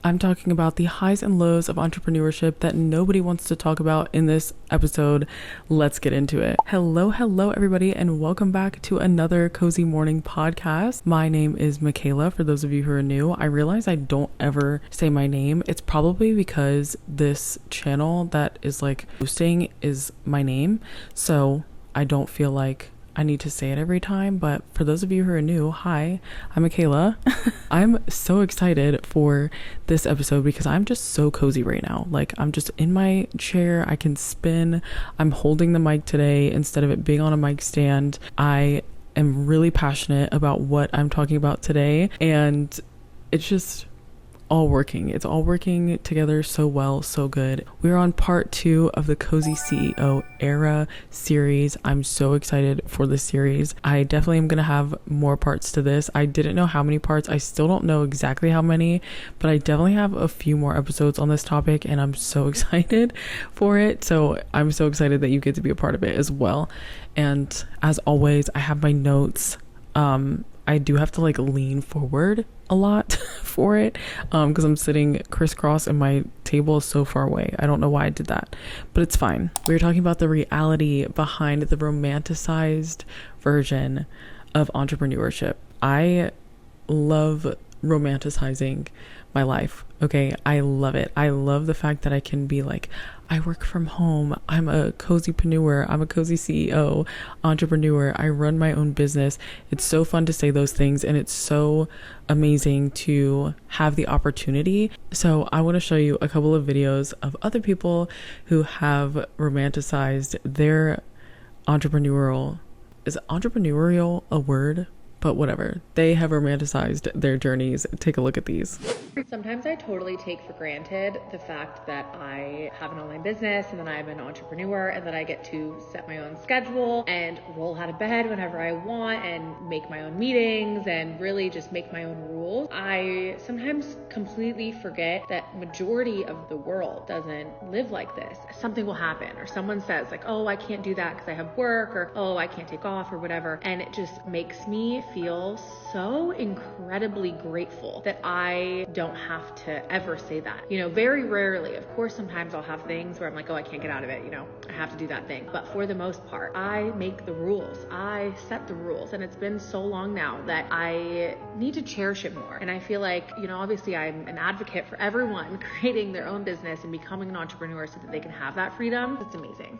I'm talking about the highs and lows of entrepreneurship that nobody wants to talk about in this episode. Let's get into it. Hello, everybody, and welcome back to another Cozy Morning podcast. My name is Michaela, for those of you who are new. I realize I don't ever say my name. It's probably because this channel that is like hosting is my name, so I don't feel like I need to say it every time. But for those of you who are new, hi, I'm Michaela. I'm so excited for this episode because I'm just so cozy right now. Like, I'm just in my chair, I can spin. I'm holding the mic today instead of it being on a mic stand. I am really passionate about what I'm talking about today, and it's just it's all working together so well, so good. We're on part 2 of the Cozy CEO Era series. I'm so excited for this series. I definitely am going to have more parts to this. I didn't know how many parts. I still don't know exactly how many, but I definitely have a few more episodes on this topic, and I'm so excited for it. So I'm so excited that you get to be a part of it as well. And as always, I have my notes. I do have to like lean forward a lot for it because I'm sitting crisscross and my table is so far away. I don't know why I did that, but it's fine. We're talking about the reality behind the romanticized version of entrepreneurship. I love romanticizing my life. Okay, I love it. I love the fact that I can be like, I work from home, I'm a cozypreneur, I'm a cozy CEO, entrepreneur, I run my own business. It's so fun to say those things, and it's so amazing to have the opportunity. So I want to show you a couple of videos of other people who have romanticized their entrepreneurial. Is entrepreneurial a word? But whatever, they have romanticized their journeys. Take a look at these. Sometimes I totally take for granted the fact that I have an online business and that I'm an entrepreneur and that I get to set my own schedule and roll out of bed whenever I want and make my own meetings and really just make my own rules. I sometimes completely forget that majority of the world doesn't live like this. Something will happen, or someone says like, oh, I can't do that because I have work, or oh, I can't take off, or whatever. And it just makes me feel so incredibly grateful that I don't have to ever say that. You know, very rarely, of course, sometimes I'll have things where I'm like, oh, I can't get out of it. You know, I have to do that thing. But for the most part, I make the rules. I set the rules. And it's been so long now that I need to cherish it more. And I feel like, you know, obviously I'm an advocate for everyone creating their own business and becoming an entrepreneur so that they can have that freedom. It's amazing.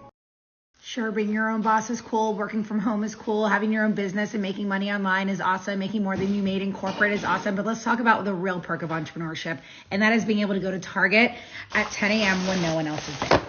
Sure, being your own boss is cool. Working from home is cool. Having your own business and making money online is awesome. Making more than you made in corporate is awesome. But let's talk about the real perk of entrepreneurship. And that is being able to go to Target at 10 a.m. when no one else is there.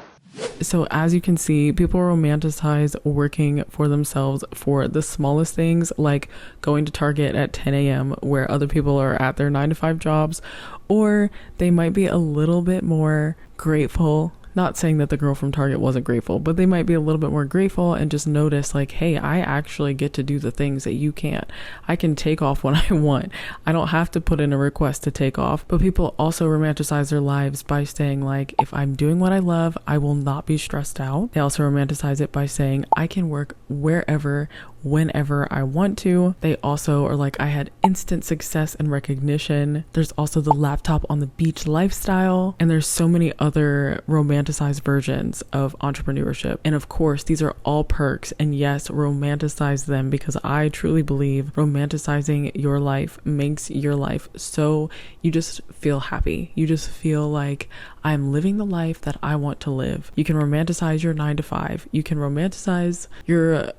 So as you can see, people romanticize working for themselves for the smallest things, like going to Target at 10 a.m. where other people are at their 9-to-5 jobs, or they might be a little bit more grateful. Not saying that the girl from Target wasn't grateful, but they might be a little bit more grateful and just notice like, hey, I actually get to do the things that you can't. I can take off when I want. I don't have to put in a request to take off. But people also romanticize their lives by saying like, if I'm doing what I love, I will not be stressed out. They also romanticize it by saying I can work wherever, whenever I want to. They also are like, I had instant success and recognition. There's also the laptop on the beach lifestyle, and there's so many other romanticized versions of entrepreneurship. And of course, these are all perks, and yes, romanticize them, because I truly believe romanticizing your life makes your life so you just feel happy. You just feel like I'm living the life that I want to live. You can romanticize your 9-to-5. You can romanticize your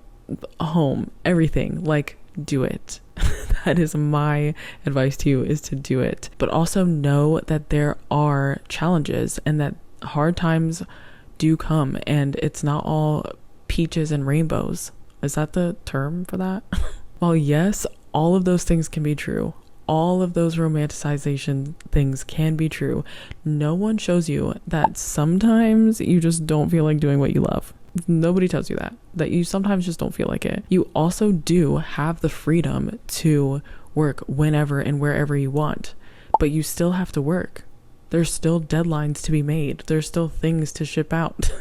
home, everything. Like, do it. That is my advice to you, is to do it. But also know that there are challenges and that hard times do come, and it's not all peaches and rainbows. Is that the term for that? Well, yes, all of those things can be true. All of those romanticization things can be true. No one shows you that sometimes you just don't feel like doing what you love. Nobody tells you that you sometimes just don't feel like it. You also do have the freedom to work whenever and wherever you want, but you still have to work. There's still deadlines to be made. There's still things to ship out.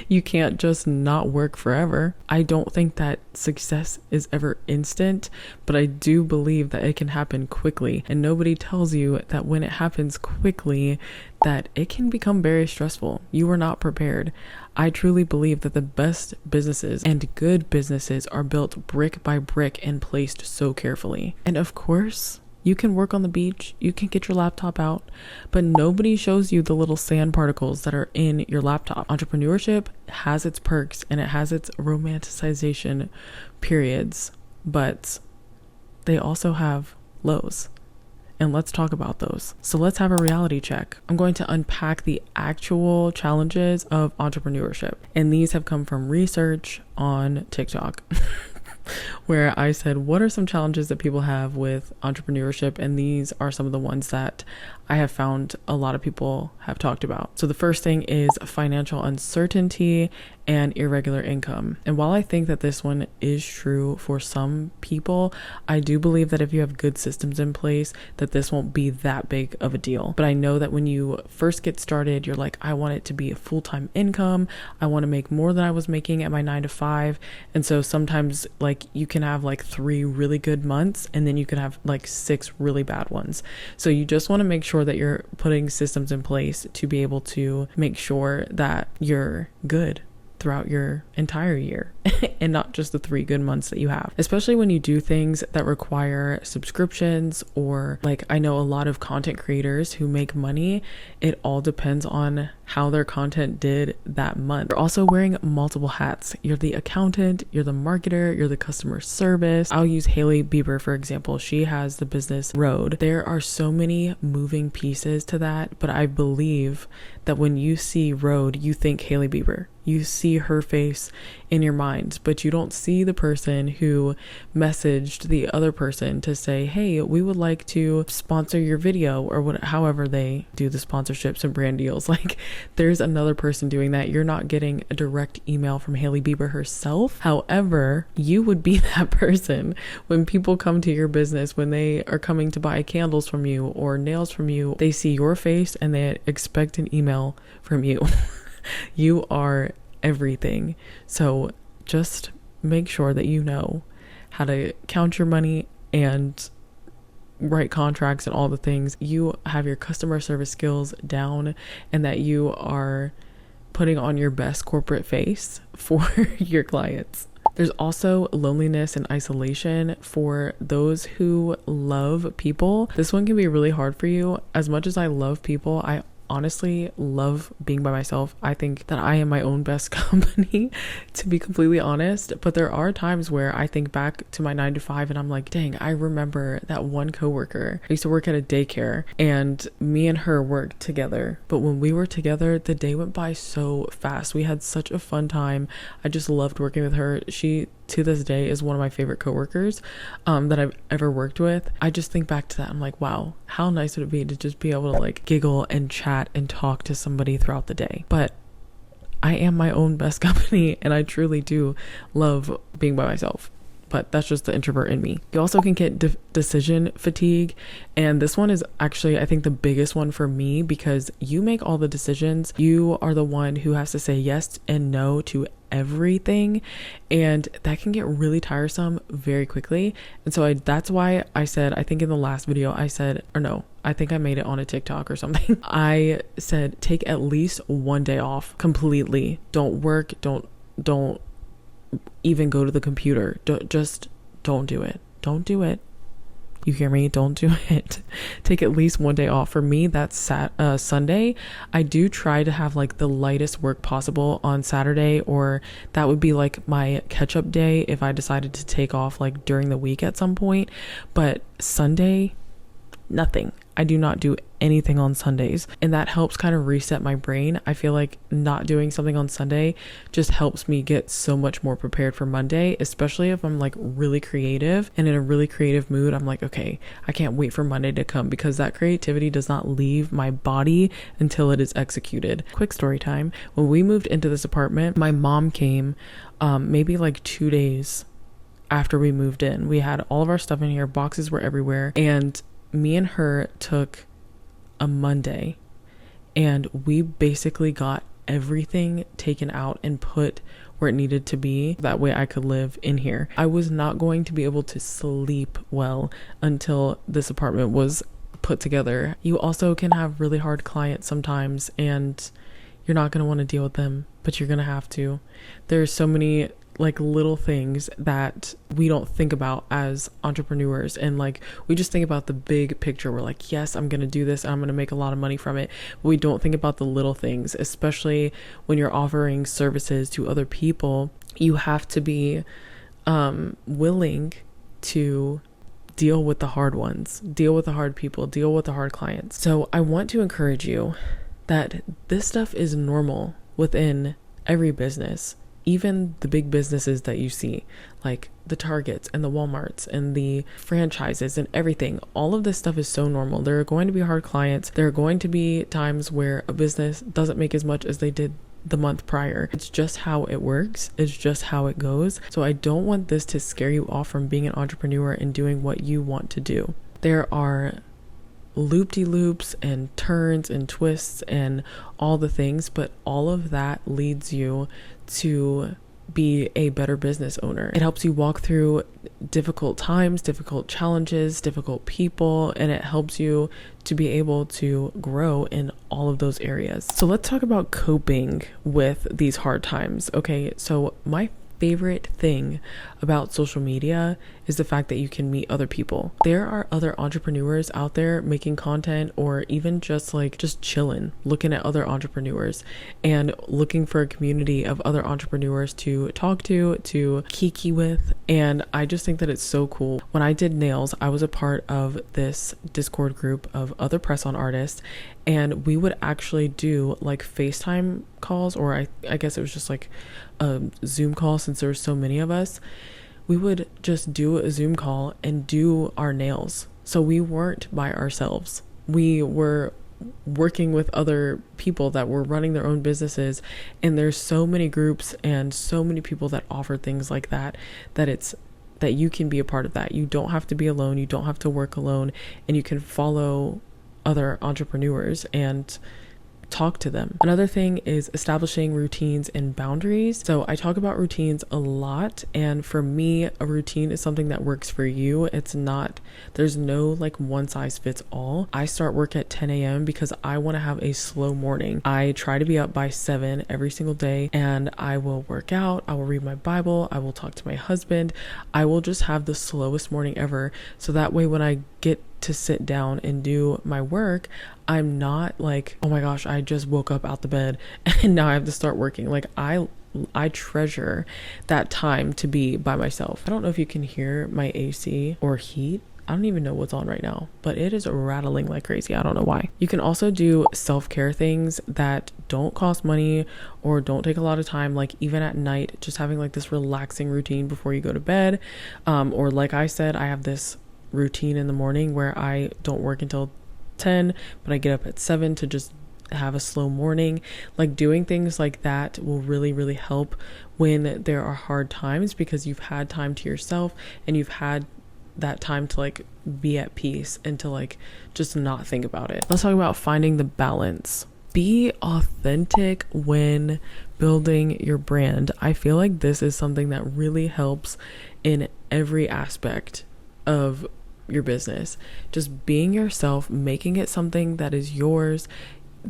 You can't just not work forever. I don't think that success is ever instant, but I do believe that it can happen quickly. And nobody tells you that when it happens quickly, that it can become very stressful. You are not prepared. I truly believe that the best businesses and good businesses are built brick by brick and placed so carefully. And of course, you can work on the beach, you can get your laptop out, but nobody shows you the little sand particles that are in your laptop. Entrepreneurship has its perks and it has its romanticization periods, but they also have lows. And let's talk about those. So let's have a reality check. I'm going to unpack the actual challenges of entrepreneurship. And these have come from research on TikTok. Where I said, what are some challenges that people have with entrepreneurship? And these are some of the ones that I have found a lot of people have talked about. So the first thing is financial uncertainty and irregular income. And while I think that this one is true for some people, I do believe that if you have good systems in place, that this won't be that big of a deal. But I know that when you first get started, you're like, I want it to be a full-time income. I want to make more than I was making at my 9-to-5. And so sometimes like you can have like 3 really good months and then you can have like 6 really bad ones. So you just want to make sure that you're putting systems in place to be able to make sure that you're good throughout your entire year and not just the 3 good months that you have, especially when you do things that require subscriptions, or like I know a lot of content creators who make money. It all depends on how their content did that month. You're also wearing multiple hats. You're the accountant, you're the marketer, you're the customer service. I'll use Hailey Bieber, for example. She has the business Rode. There are so many moving pieces to that, but I believe that when you see Rode, you think Hailey Bieber. You see her face in your mind, but you don't see the person who messaged the other person to say, hey, we would like to sponsor your video, or however they do the sponsorships and brand deals. Like there's another person doing that. You're not getting a direct email from Hailey Bieber herself. However, you would be that person when people come to your business, when they are coming to buy candles from you or nails from you, they see your face and they expect an email from you. You are everything. So just make sure that you know how to count your money and write contracts and all the things. You have your customer service skills down, and that you are putting on your best corporate face for your clients. There's also loneliness and isolation for those who love people. This one can be really hard for you. As much as I love people, I honestly love being by myself. I think that I am my own best company, to be completely honest. But there are times where I think back to my 9-to-5 and I'm like, dang, I remember that one coworker. I used to work at a daycare and me and her worked together. But when we were together, the day went by so fast. We had such a fun time. I just loved working with her. She, to this day, is one of my favorite coworkers that I've ever worked with. I just think back to that. I'm like, wow, how nice would it be to just be able to like giggle and chat and talk to somebody throughout the day. But I am my own best company, and I truly do love being by myself. But that's just the introvert in me. You also can get decision fatigue. And this one is actually, I think, the biggest one for me, because you make all the decisions. You are the one who has to say yes and no to everything. And that can get really tiresome very quickly. And so that's why I said, I think in the last video I said, or no, I think I made it on a TikTok or something. I said, take at least one day off completely. Don't work. Don't even go to the computer. Don't do it. Don't do it. You hear me? Don't do it. Take at least one day off. For me, that's Sunday. I do try to have like the lightest work possible on Saturday, or that would be like my catch-up day if I decided to take off like during the week at some point. But Sunday, nothing. I do not do anything on Sundays, and that helps kind of reset my brain. I feel like not doing something on Sunday just helps me get so much more prepared for Monday, especially if I'm like really creative and in a really creative mood. I'm like, okay, I can't wait for Monday to come, because that creativity does not leave my body until it is executed. Quick story time. When we moved into this apartment, my mom came maybe like 2 days after we moved in. We had all of our stuff in here, boxes were everywhere, and me and her took a Monday and we basically got everything taken out and put where it needed to be. That way I could live in here. I was not going to be able to sleep well until this apartment was put together. You also can have really hard clients sometimes, and you're not going to want to deal with them, but you're going to have to. There's so many like little things that we don't think about as entrepreneurs, and like we just think about the big picture. We're like, yes, I'm going to do this and I'm going to make a lot of money from it. But we don't think about the little things, especially when you're offering services to other people. You have to be willing to deal with the hard ones, deal with the hard people, deal with the hard clients. So I want to encourage you that this stuff is normal within every business. Even the big businesses that you see, like the Targets and the Walmarts and the franchises and everything, all of this stuff is so normal. There are going to be hard clients. There are going to be times where a business doesn't make as much as they did the month prior. It's just how it works. It's just how it goes. So I don't want this to scare you off from being an entrepreneur and doing what you want to do. There are loop-de-loops and turns and twists and all the things, but all of that leads you to be a better business owner. It helps you walk through difficult times, difficult challenges, difficult people, and it helps you to be able to grow in all of those areas. So let's talk about coping with these hard times. Okay, so my favorite thing about social media is the fact that you can meet other people. There are other entrepreneurs out there making content, or even just chilling, looking at other entrepreneurs and looking for a community of other entrepreneurs to talk to kiki with. And I just think that it's so cool. When I did nails, I was a part of this Discord group of other press-on artists, and we would actually do like FaceTime calls, or I guess it was just like a Zoom call, since there were so many of us. We would just do a Zoom call and do our nails. So we weren't by ourselves. We were working with other people that were running their own businesses, and there's so many groups and so many people that offer things like that that you can be a part of that. You don't have to be alone. You don't have to work alone, and you can follow other entrepreneurs and talk to them. Another thing is establishing routines and boundaries. So I talk about routines a lot, and for me, a routine is something that works for you. There's no like one size fits all. I start work at 10 a.m. because I want to have a slow morning. I try to be up by 7 every single day, and I will work out, I will read my Bible, I will talk to my husband. I will just have the slowest morning ever, so that way when I get to sit down and do my work, I'm not like, oh my gosh, I just woke up out the bed and now I have to start working. Like I treasure that time to be by myself. I don't know if you can hear my AC or heat. I don't even know what's on right now, but it is rattling like crazy. I don't know why. You can also do self-care things that don't cost money or don't take a lot of time, like even at night, just having like this relaxing routine before you go to bed. Or like I said, I have this routine in the morning where I don't work until 10, but I get up at 7 to just have a slow morning. Like doing things like that will really, really help when there are hard times, because you've had time to yourself and you've had that time to like be at peace and to like just not think about it. Let's talk about finding the balance. Be authentic when building your brand. I feel like this is something that really helps in every aspect of your business. Just being yourself, making it something that is yours.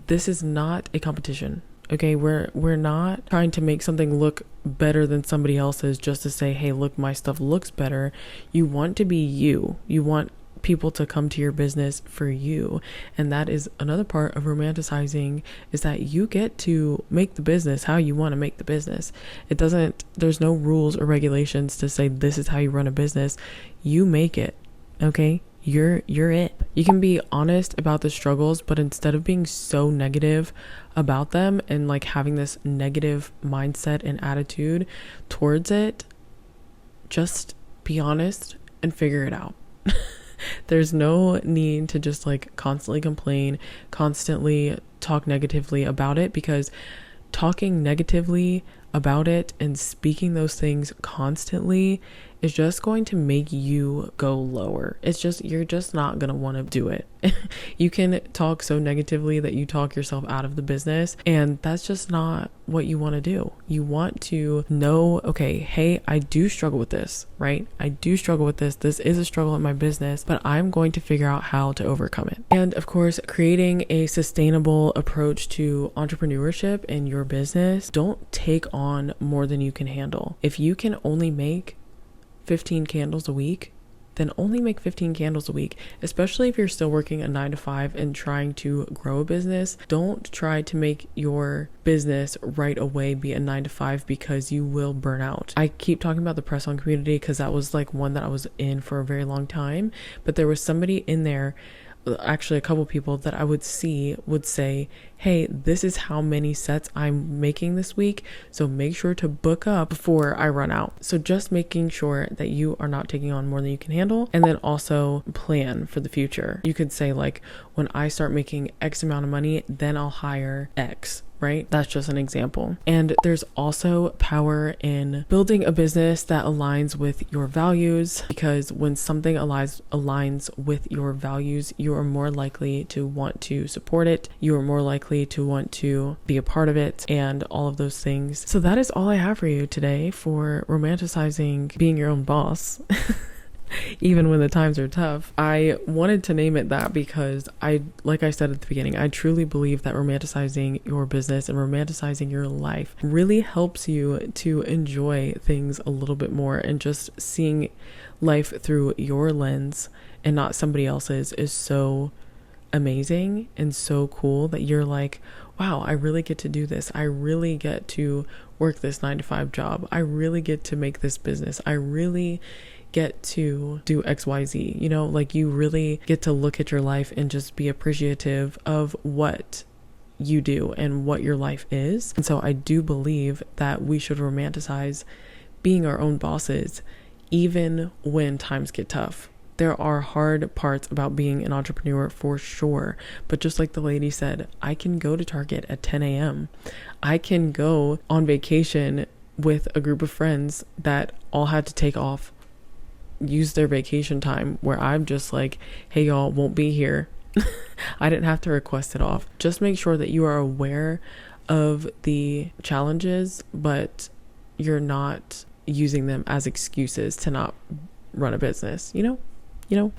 This is not a competition. Okay, we're not trying to make something look better than somebody else's just to say, hey, look, my stuff looks better. You want to be you. You want people to come to your business for you. And that is another part of romanticizing, is that you get to make the business how you want to make the business. There's no rules or regulations to say this is how you run a business. You make it. Okay, you're it. You can be honest about the struggles, but instead of being so negative about them and like having this negative mindset and attitude towards it, just be honest and figure it out. There's no need to just like constantly complain, constantly talk negatively about it, because talking negatively about it and speaking those things constantly is just going to make you go lower. You're just not going to want to do it. You can talk so negatively that you talk yourself out of the business, and that's just not what you want to do. You want to know, okay, hey, I do struggle with this, right? I do struggle with this. This is a struggle in my business, but I'm going to figure out how to overcome it. And of course, creating a sustainable approach to entrepreneurship in your business. Don't take on more than you can handle. If you can only make 15 candles a week, then only make 15 candles a week, especially if you're still working a 9-to-5 and trying to grow a business. Don't try to make your business right away be a 9-to-5 because you will burn out. I keep talking about the press on community because that was like one that I was in for a very long time, but there was somebody in there, actually a couple people that I would say, hey, this is how many sets I'm making this week, so make sure to book up before I run out. So just making sure that you are not taking on more than you can handle, and then also plan for the future. You could say like, when I start making X amount of money, then I'll hire X, right? That's just an example. And there's also power in building a business that aligns with your values, because when something aligns with your values, you are more likely to want to support it. You are more likely to want to be a part of it and all of those things. So that is all I have for you today for romanticizing being your own boss. Even when the times are tough. I wanted to name it that because like I said at the beginning, I truly believe that romanticizing your business and romanticizing your life really helps you to enjoy things a little bit more, and just seeing life through your lens and not somebody else's is so amazing and so cool that you're like, wow, I really get to do this. I really get to work this 9-to-5 job. I really get to make this business. I really get to do XYZ, like you really get to look at your life and just be appreciative of what you do and what your life is. And so I do believe that we should romanticize being our own bosses, even when times get tough. There are hard parts about being an entrepreneur for sure. But just like the lady said, I can go to Target at 10 a.m. I can go on vacation with a group of friends that all had to take off, use their vacation time, where I'm just like, hey, y'all, won't be here. I didn't have to request it off. Just make sure that you are aware of the challenges, but you're not using them as excuses to not run a business,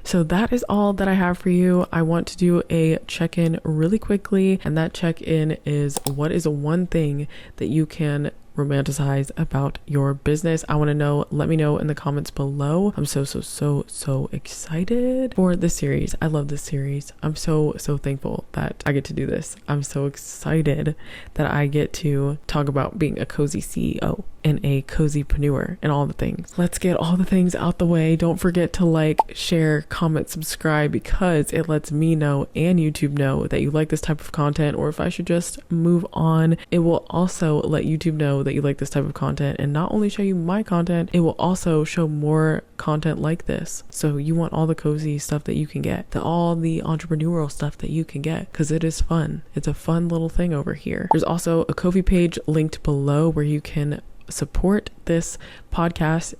So that is all that I have for you. I want to do a check-in really quickly, and that check-in is, what is one thing that you can romanticize about your business? I want to know. Let me know in the comments below. I'm so excited for this series. I love this series. I'm so thankful that I get to do this. I'm so excited that I get to talk about being a cozy CEO and a cozypreneur and all the things. Let's get all the things out the way. Don't forget to like, share, comment, subscribe, because it lets me know and YouTube know that you like this type of content, or if I should just move on. It will also let YouTube know that you like this type of content, and not only show you my content, it will also show more content like this. So you want all the cozy stuff that you can get, all the entrepreneurial stuff that you can get, because it is fun. It's a fun little thing over here. There's also a Ko-fi page linked below where you can support this podcast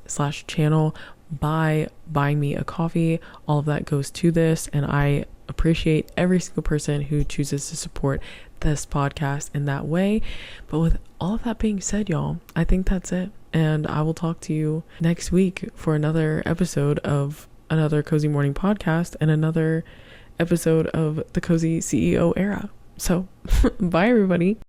/ channel by buying me a coffee. All of that goes to this, and I appreciate every single person who chooses to support this podcast in that way. But with all of that being said, y'all, I think that's it, and I will talk to you next week for another episode of another Cozy Morning podcast and another episode of the Cozy CEO era. So bye everybody.